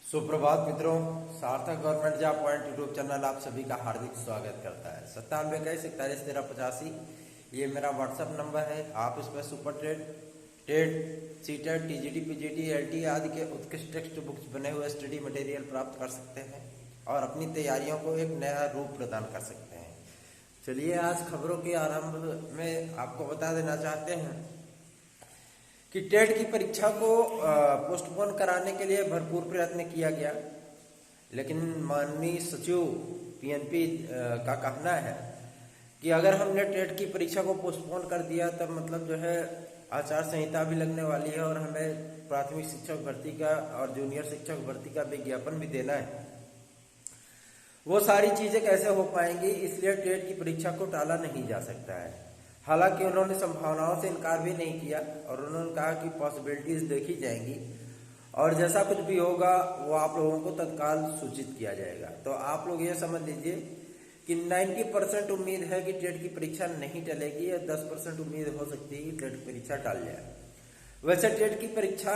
सुप्रभात मित्रों, सार्थक government job point YouTube channel आप सभी का हार्दिक स्वागत करता है। 9721411385 ये मेरा व्हाट्सएप नंबर है। आप इस पर super TET, CTET, TGT, PGT, LT आदि के उत्कृष्ट टेक्स्ट बुक्स बने हुए स्टडी मटेरियल प्राप्त कर सकते हैं और अपनी तैयारियों को एक नया रूप प्रदान कर सकते हैं। चलिए आज खबरों के आरंभ में आपको बता देना चाहते हैं कि टेट की परीक्षा को पोस्टपोन कराने के लिए भरपूर प्रयत्न किया गया, लेकिन माननीय सचिव पीएनपी का कहना है कि अगर हमने टेट की परीक्षा को पोस्टपोन कर दिया तब मतलब जो है आचार संहिता भी लगने वाली है और हमें प्राथमिक शिक्षक भर्ती का और जूनियर शिक्षक भर्ती का विज्ञापन भी देना है। वो सारी चीजें कैसे हो पाएंगी, इसलिए टेट की परीक्षा को टाला नहीं जा सकता है। हालांकि उन्होंने संभावनाओं से इनकार भी नहीं किया और उन्होंने कहा कि पॉसिबिलिटीज देखी जाएंगी और जैसा कुछ भी होगा वो आप लोगों को तत्काल सूचित किया जाएगा। तो आप लोग ये समझ लीजिए कि 90% उम्मीद है कि टेट की परीक्षा नहीं टलेगी या 10% उम्मीद हो सकती है कि टेट की परीक्षा टल जाए। वैसे टेट की परीक्षा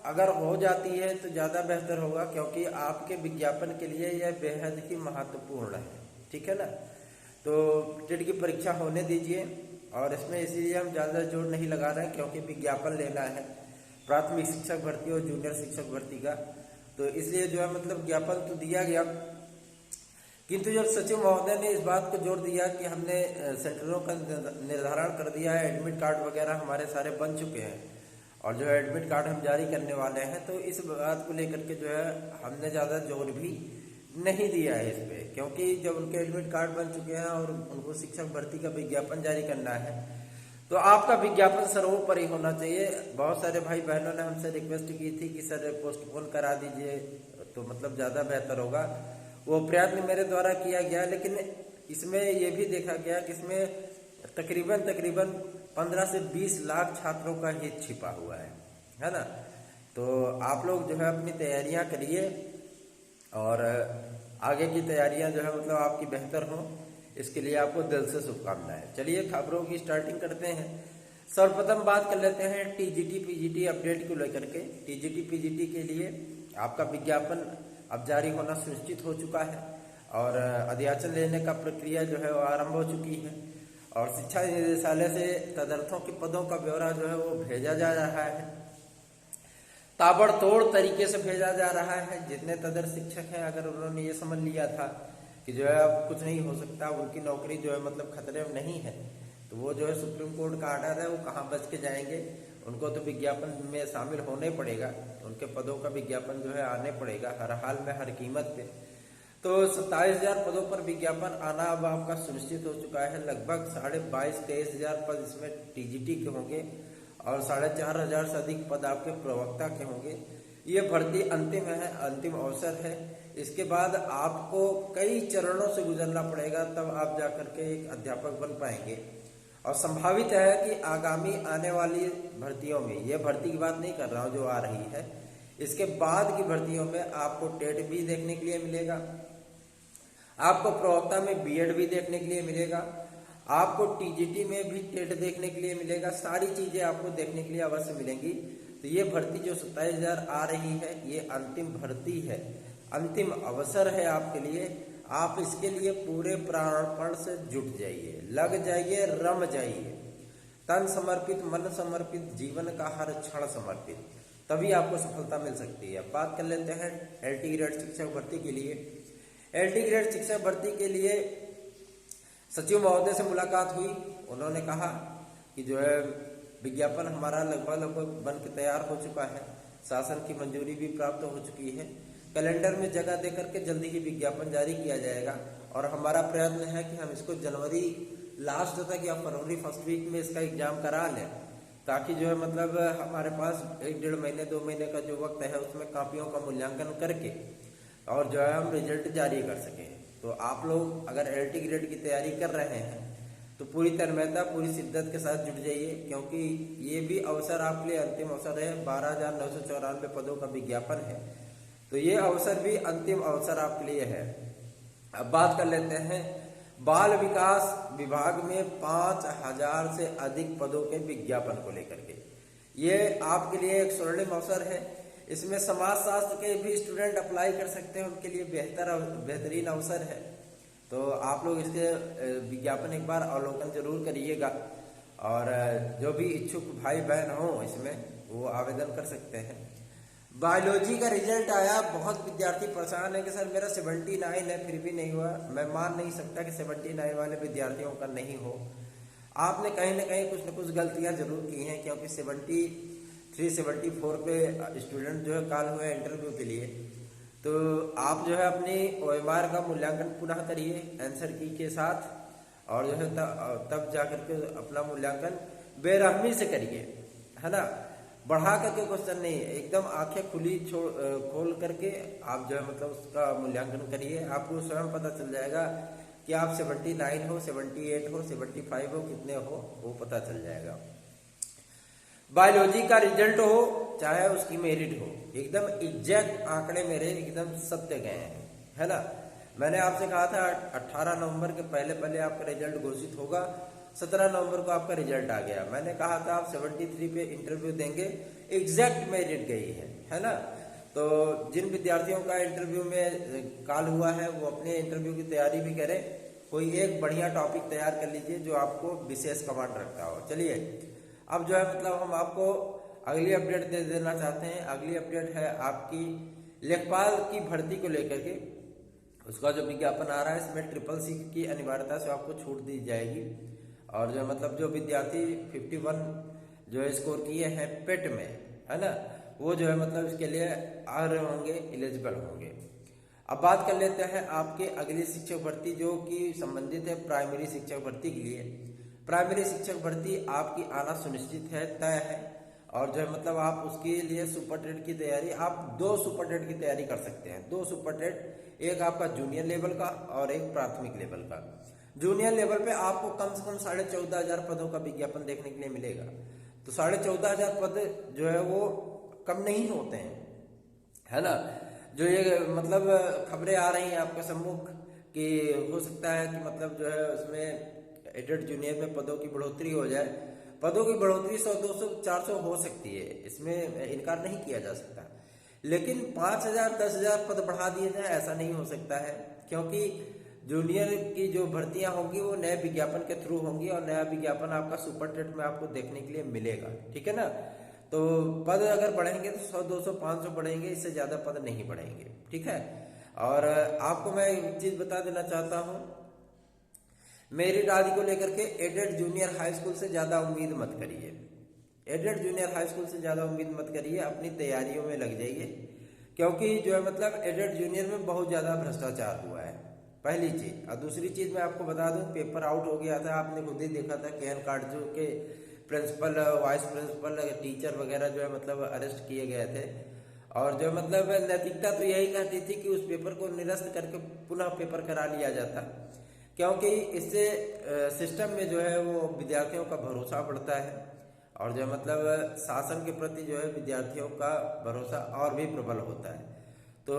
अगर हो जाती है तो ज़्यादा बेहतर होगा, क्योंकि आपके विज्ञापन के लिए यह बेहद ही महत्वपूर्ण है। ठीक है ना। तो टेट की परीक्षा होने दीजिए और इसमें इसीलिए हम ज़्यादा जोर नहीं लगा रहे हैं क्योंकि विज्ञापन लेना है प्राथमिक शिक्षक भर्ती और जूनियर शिक्षक भर्ती का। तो इसलिए जो है मतलब ज्ञापन तो दिया गया, किंतु जब सचिव महोदय ने इस बात को जोर दिया कि हमने सेंटरों का निर्धारण कर दिया है, एडमिट कार्ड वगैरह हमारे सारे बन चुके हैं और जो है एडमिट कार्ड हम जारी करने वाले हैं, तो इस बात को लेकर के जो है हमने ज़्यादा जोर भी नहीं दिया है इस पे, क्योंकि जब उनके एडमिट कार्ड बन चुके हैं और उनको शिक्षक भर्ती का विज्ञापन जारी करना है तो आपका विज्ञापन सर्वोपरि होना चाहिए। बहुत सारे भाई बहनों ने हमसे रिक्वेस्ट की थी कि सर पोस्टपोन करा दीजिए तो मतलब ज़्यादा बेहतर होगा। वो प्रयत्न मेरे द्वारा किया गया, लेकिन इसमें ये भी देखा गया कि इसमें तकरीबन 15 से 20 लाख छात्रों का हित छिपा हुआ है ना। तो आप लोग जो है अपनी तैयारियां करिए और आगे की तैयारियां जो है मतलब आपकी बेहतर हो, इसके लिए आपको दिल से शुभकामनाएं। चलिए खबरों की स्टार्टिंग करते हैं। सर्वप्रथम बात कर लेते हैं टीजीटी पीजीटी अपडेट को लेकर के। टीजीटी पीजीटी के लिए आपका विज्ञापन अब जारी होना सुनिश्चित हो चुका है और अध्याचन लेने का प्रक्रिया जो है वो आरंभ हो चुकी है और शिक्षा निदेशालय से तदर्थों के पदों का ब्यौरा जो है वो भेजा जा रहा है। ताबड़तोड़ तरीके से भेजा जा रहा है। जितने तदर शिक्षक हैं, अगर उन्होंने ये समझ लिया था कि जो है अब कुछ नहीं हो सकता, उनकी नौकरी जो है मतलब खतरे में नहीं है, तो वो जो है सुप्रीम कोर्ट का आर्डर है वो कहाँ बच के जाएंगे। उनको तो विज्ञापन में शामिल होना ही पड़ेगा, उनके पदों का विज्ञापन जो है आने पड़ेगा हर हाल में हर कीमत पे। तो 27,000 पदों पर विज्ञापन आना अब आपका सुनिश्चित हो चुका है। लगभग 22,500-23,000 पद इसमें टीजीटी के होंगे और 4,500 से अधिक पद आपके प्रवक्ता के होंगे। ये भर्ती अंतिम है, अंतिम अवसर है। इसके बाद आपको कई चरणों से गुजरना पड़ेगा, तब आप जाकर के एक अध्यापक बन पाएंगे। और संभावित है कि आगामी आने वाली भर्तियों में, ये भर्ती की बात नहीं कर रहा हूँ जो आ रही है, इसके बाद की भर्तियों में आपको टेट भी देखने के लिए मिलेगा, आपको प्रवक्ता में बीएड भी देखने के लिए मिलेगा, आपको टीजीटी में भी टेट देखने के लिए मिलेगा। सारी चीजें आपको देखने के लिए अवश्य मिलेंगी। तो ये भर्ती जो 27,000 आ रही है ये अंतिम भर्ती है, अंतिम अवसर है आपके लिए। आप इसके लिए पूरे प्राणपण से जुट जाइए, लग जाइए, रम जाइए। तन समर्पित, मन समर्पित, जीवन का हर क्षण समर्पित, तभी आपको सफलता मिल सकती है। बात कर लेते हैं एलटी ग्रेड शिक्षक भर्ती के लिए। एलटी ग्रेड शिक्षक भर्ती के लिए सचिव महोदय से मुलाकात हुई। उन्होंने कहा कि जो है विज्ञापन हमारा लगभग बन के तैयार हो चुका है, शासन की मंजूरी भी प्राप्त हो चुकी है, कैलेंडर में जगह देकर के जल्दी ही विज्ञापन जारी किया जाएगा और हमारा प्रयत्न है कि हम इसको जनवरी लास्ट तक या फरवरी फर्स्ट वीक में इसका एग्जाम करा लें, ताकि जो है मतलब हमारे पास 1-1.5 महीने 2 महीने का जो वक्त है उसमें कापियों का मूल्यांकन करके और जो है हम रिजल्ट जारी कर सकें। तो आप लोग अगर एलटी ग्रेड की तैयारी कर रहे हैं तो पूरी तन्मयता, पूरी शिद्दत के साथ जुट जाइए, क्योंकि ये भी अवसर आपके लिए अंतिम अवसर है। 12,994 पदों का विज्ञापन है, तो ये अवसर भी अंतिम अवसर आपके लिए है। अब बात कर लेते हैं बाल विकास विभाग में 5,000 से अधिक पदों के विज्ञापन को लेकर के। ये आपके लिए एक स्वर्णिम अवसर है। इसमें समाजशास्त्र के भी स्टूडेंट अप्लाई कर सकते हैं, उनके लिए बेहतरीन अवसर है। तो आप लोग इसके विज्ञापन एक बार अवलोकन जरूर करिएगा, और जो भी इच्छुक भाई बहन हो इसमें वो आवेदन कर सकते हैं। बायोलॉजी का रिजल्ट आया, बहुत विद्यार्थी परेशान है कि सर मेरा 79 है फिर भी नहीं हुआ। मैं मान नहीं सकता कि 79 वाले विद्यार्थियों का नहीं हो। आपने कहीं ना कहीं कुछ न कुछ गलतियां जरूर की हैं, क्योंकि 73 74 पे स्टूडेंट जो है कॉल हुए इंटरव्यू के लिए। तो आप जो है अपनी OMR का मूल्यांकन पुनः करिए आंसर की के साथ, और जो है तब जाकर के अपना मूल्यांकन बेरहमी से करिए, है ना। बढ़ा करके क्वेश्चन नहीं, एकदम आंखें खुली खोल करके आप जो है मतलब उसका मूल्यांकन करिए। आपको स्वयं पता चल जाएगा कि आप 79 हो, 78 हो, 75 हो, कितने हो वो पता चल जाएगा। बायोलॉजी का रिजल्ट हो चाहे उसकी मेरिट हो, एकदम एग्जैक्ट आंकड़े मेरे एकदम सत्य गए हैं, है ना। मैंने आपसे कहा था 18 नवंबर के पहले आपका रिजल्ट घोषित होगा। 17 नवंबर को आपका रिजल्ट आ गया। मैंने कहा था आप 73 पे इंटरव्यू देंगे, एग्जैक्ट मेरिट गई है ना। तो जिन विद्यार्थियों का इंटरव्यू में कॉल हुआ है वो अपने इंटरव्यू की तैयारी भी करें। कोई एक बढ़िया टॉपिक तैयार कर लीजिए जो आपको विशेष कमांड रखता हो। चलिए अब जो है मतलब हम आपको अगली अपडेट दे देना चाहते हैं। अगली अपडेट है आपकी लेखपाल की भर्ती को लेकर के। उसका जो विज्ञापन आ रहा है इसमें CCC की अनिवार्यता से आपको छूट दी जाएगी, और जो मतलब जो विद्यार्थी 51 जो है स्कोर किए हैं पेट में, है ना, वो जो है मतलब इसके लिए अर्ह होंगे, एलिजिबल होंगे। अब बात कर लेते हैं आपके अगली शिक्षक भर्ती जो कि संबंधित है प्राइमरी शिक्षक भर्ती के लिए। प्राइमरी शिक्षक भर्ती आपकी आना सुनिश्चित है, तय है, और जो है मतलब आप उसके लिए सुपर टेट की तैयारी, आप 2 सुपर टेट की तैयारी कर सकते हैं। 2 सुपर टेट, एक आपका जूनियर लेवल का और एक प्राथमिक लेवल का। जूनियर लेवल पे आपको कम से कम 14,500 पदों का विज्ञापन देखने के लिए मिलेगा। तो 14,500 पद जो है वो कम नहीं होते हैं, है ना। जो ये मतलब खबरें आ रही हैं आपके सम्मुख कि हो सकता है कि मतलब जो है उसमें एडेड जूनियर में पदों की बढ़ोतरी हो जाए। पदों की बढ़ोतरी 100 200 400 हो सकती है, इसमें इनकार नहीं किया जा सकता, लेकिन 5,000 10,000 पद बढ़ा दिए जाए ऐसा नहीं हो सकता है, क्योंकि जूनियर की जो भर्तियां होंगी वो नए विज्ञापन के थ्रू होंगी, और नया विज्ञापन आपका सुपर टेट में आपको देखने के लिए मिलेगा, ठीक है ना। तो पद अगर बढ़ेंगे तो 100 200 500 बढ़ेंगे, इससे ज्यादा पद नहीं बढ़ेंगे, ठीक है। और आपको मैं एक चीज बता देना चाहता हूं, मेरिट आदि को लेकर के एडेड जूनियर हाई स्कूल से ज्यादा उम्मीद मत करिए। एडेड जूनियर हाई स्कूल से ज्यादा उम्मीद मत करिए, अपनी तैयारियों में लग जाइए, क्योंकि जो है मतलब एडेड जूनियर में बहुत ज्यादा भ्रष्टाचार हुआ है, पहली चीज। और दूसरी चीज मैं आपको बता दूं, पेपर आउट हो गया था, आपने खुद ही देखा था। KN काटजू के प्रिंसिपल, वाइस प्रिंसिपल, टीचर वगैरह जो है मतलब अरेस्ट किए गए थे, और जो मतलब नैतिकता तो यही कहती थी कि उस पेपर को निरस्त करके पुनः पेपर करा लिया जाता, क्योंकि इससे सिस्टम में जो है वो विद्यार्थियों का भरोसा बढ़ता है, और जो मतलब शासन के प्रति जो है विद्यार्थियों का भरोसा और भी प्रबल होता है। तो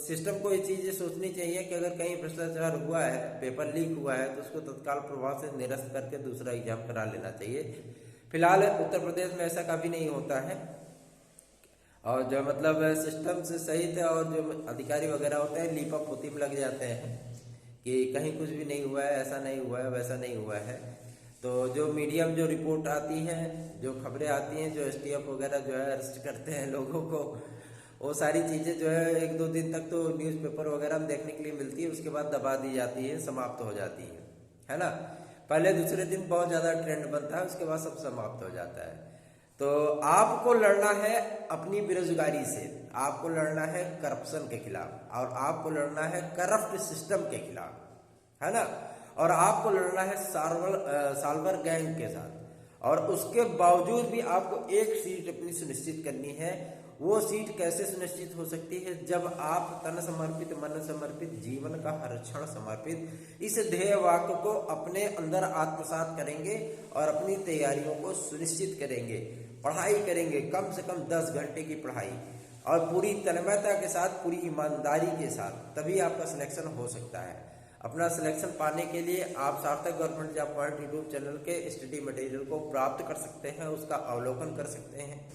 सिस्टम को ये चीजें सोचनी चाहिए कि अगर कहीं भ्रष्टाचार हुआ है, पेपर लीक हुआ है, तो उसको तत्काल प्रभाव से निरस्त करके दूसरा एग्जाम करा लेना चाहिए। फिलहाल उत्तर प्रदेश में ऐसा कभी नहीं होता है, और जो मतलब सिस्टम से सहित है, और जो अधिकारी वगैरह होते हैं लीपा पोती में लग जाते हैं कि कहीं कुछ भी नहीं हुआ है, ऐसा नहीं हुआ है, वैसा नहीं हुआ है। तो जो मीडियम जो रिपोर्ट आती है, जो खबरें आती हैं, जो STF वगैरह जो है अरेस्ट करते हैं लोगों को, वो सारी चीजें जो है 1-2 दिन तक तो न्यूज़पेपर वगैरह में देखने के लिए मिलती है, उसके बाद दबा दी जाती है, समाप्त हो जाती है ना। पहले दूसरे दिन बहुत ज्यादा ट्रेंड बनता है, उसके बाद सब समाप्त हो जाता है। तो आपको लड़ना है अपनी बेरोजगारी से, आपको लड़ना है करप्शन के खिलाफ, और आपको लड़ना है करप्ट सिस्टम के खिलाफ, है ना। और आपको लड़ना है साल्वर गैंग के साथ, और उसके बावजूद भी आपको एक सीट अपनी सुनिश्चित करनी है। वो सीट कैसे सुनिश्चित हो सकती है, जब आप तन समर्पित, मन समर्पित, जीवन का हर क्षण समर्पित इस ध्येय वाक्य को अपने अंदर आत्मसात करेंगे और अपनी तैयारियों को सुनिश्चित करेंगे, पढ़ाई करेंगे, कम से कम 10 घंटे की पढ़ाई, और पूरी तन्मयता के साथ, पूरी ईमानदारी के साथ, तभी आपका सिलेक्शन हो सकता है। अपना सिलेक्शन पाने के लिए आप सार्थक government job point YouTube channel के स्टडी मटेरियल को प्राप्त कर सकते हैं, उसका अवलोकन कर सकते हैं।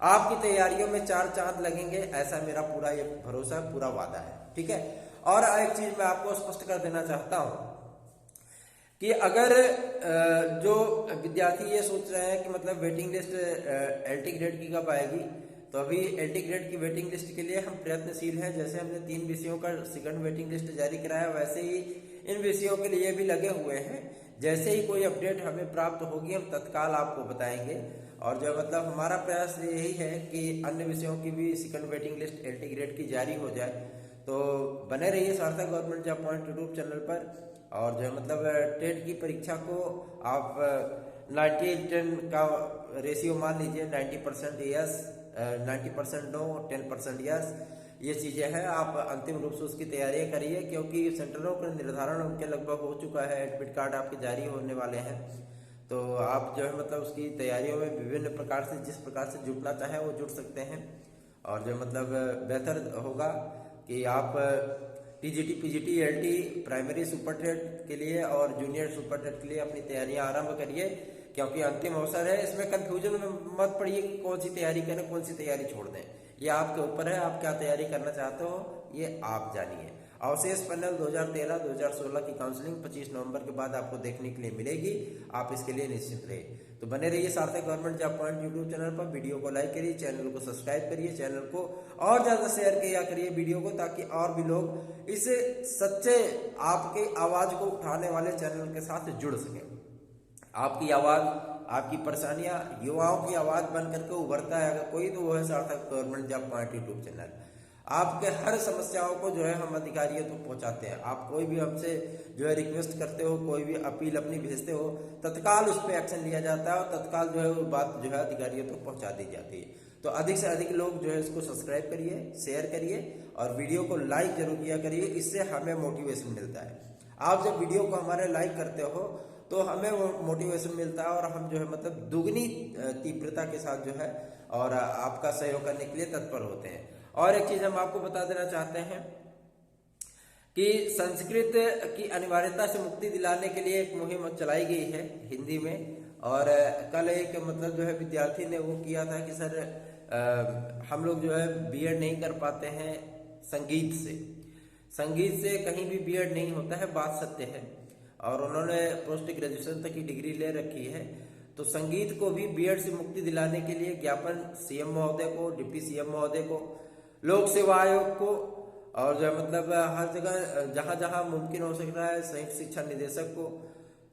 आपकी तैयारियों में 4 चांद लगेंगे, ऐसा मेरा पूरा ये भरोसा है, पूरा वादा है। ठीक है। और एक चीज मैं आपको स्पष्ट कर देना चाहता हूं कि अगर जो विद्यार्थी ये सोच रहे हैं कि मतलब वेटिंग लिस्ट एलटी ग्रेड की कब आएगी, तो अभी एलटी ग्रेड की वेटिंग लिस्ट के लिए हम प्रयत्नशील हैं। जैसे हमने 3 विषयों का सेकंड वेटिंग लिस्ट जारी कराया, वैसे ही इन विषयों के लिए भी लगे हुए हैं। जैसे ही कोई अपडेट हमें प्राप्त होगी हम तत्काल आपको बताएंगे। और जो मतलब हमारा प्रयास यही है कि अन्य विषयों की भी second waiting list LT grade की जारी हो जाए। तो बने रहिए सार्थक government job point YouTube channel पर। और जो मतलब टेट की परीक्षा को आप 90-10 का रेशियो मान लीजिए, 90% यस, 90% नो, 10% यस, ये चीजें हैं। आप अंतिम रूप से उसकी तैयारियां करिए, क्योंकि सेंटरों का निर्धारण उनके लगभग हो चुका है, एडमिट कार्ड आपके जारी होने वाले हैं। तो आप जो है मतलब उसकी तैयारियों में विभिन्न प्रकार से, जिस प्रकार से जुटना चाहें वो जुट सकते हैं। और जो मतलब बेहतर होगा कि आप TGT, PGT, LT, primary super TET के लिए और जूनियर सुपर टेट के लिए अपनी तैयारियां आरंभ करिए, क्योंकि अंतिम अवसर है। इसमें कंफ्यूजन में मत पड़िए कि कौन सी तैयारी करें, कौन सी तैयारी छोड़ दें। ये आपके ऊपर है, आप क्या तैयारी करना चाहते हो ये आप जानिए। अवशेष पैनल 2013-2016 की काउंसलिंग 25 नवंबर के बाद आपको देखने के लिए मिलेगी, आप इसके लिए निश्चित रहिए। तो बने रहिए सार्थक government job point YouTube channel पर। वीडियो को लाइक करिए, चैनल को सब्सक्राइब करिए, चैनल को और ज्यादा शेयर किया करिए वीडियो को, ताकि और भी लोग इस सच्चे आपके आवाज को उठाने वाले चैनल के साथ जुड़ सके। आपकी आवाज, आपकी परेशानियां युवाओं की आवाज बन करके उभरता है अगर कोई, तो वो है सार्थक government job point YouTube channel. आपके हर समस्याओं को जो है हम अधिकारियों तक पहुंचाते हैं। आप कोई भी हमसे जो है रिक्वेस्ट करते हो, कोई भी अपील अपनी भेजते हो, तत्काल उस पर एक्शन लिया जाता है और तत्काल जो है वो बात जो है अधिकारियों तक पहुंचा दी जाती है। तो अधिक से अधिक लोग जो है इसको सब्सक्राइब करिए, शेयर करिए और वीडियो को लाइक जरूर किया करिए, इससे हमें मोटिवेशन मिलता है। आप जब वीडियो को हमारे लाइक करते हो तो हमें वो मोटिवेशन मिलता है और हम जो है मतलब दुगनी तीव्रता के साथ जो है और आपका सहयोग करने के लिए तत्पर होते हैं। और एक चीज हम आपको बता देना चाहते हैं कि संस्कृत की अनिवार्यता से मुक्ति दिलाने के लिए एक मुहिम चलाई गई है हिंदी में। और कल एक मतलब जो है विद्यार्थी ने वो किया था कि सर हम लोग जो है बीएड नहीं कर पाते हैं संगीत से। संगीत से कहीं भी बीएड नहीं होता है, बात सत्य है। और उन्होंने पोस्ट ग्रेजुएशन तक की डिग्री ले रखी है। तो संगीत को भी बीएड से मुक्ति दिलाने के लिए ज्ञापन सीएम महोदय को, डिप्टी सीएम महोदय को, लोक सेवा आयोग को और जो मतलब हर जगह जहां जहां मुमकिन हो सकता है संयुक्त शिक्षा निदेशक को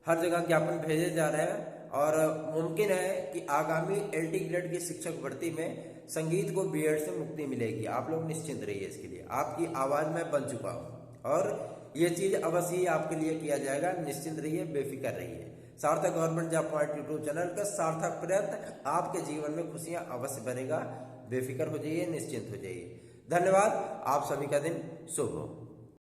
हर जगह ज्ञापन भेजे जा रहे हैं। और मुमकिन है कि आगामी एलटी ग्रेड की शिक्षक भर्ती में संगीत को बीएड से मुक्ति मिलेगी। आप लोग निश्चिंत रहिए, इसके लिए आपकी आवाज में बन चुका हूं और ये चीज अवश्य ही आपके लिए किया जाएगा। निश्चिंत रहिए, बेफिक्र रहिए। सार्थक government job point YouTube channel का सार्थक प्रयत्न आपके जीवन में खुशियां अवश्य भरेगा। बेफिक्र हो जाइए, निश्चिंत हो जाइए। धन्यवाद। आप सभी का दिन शुभ हो।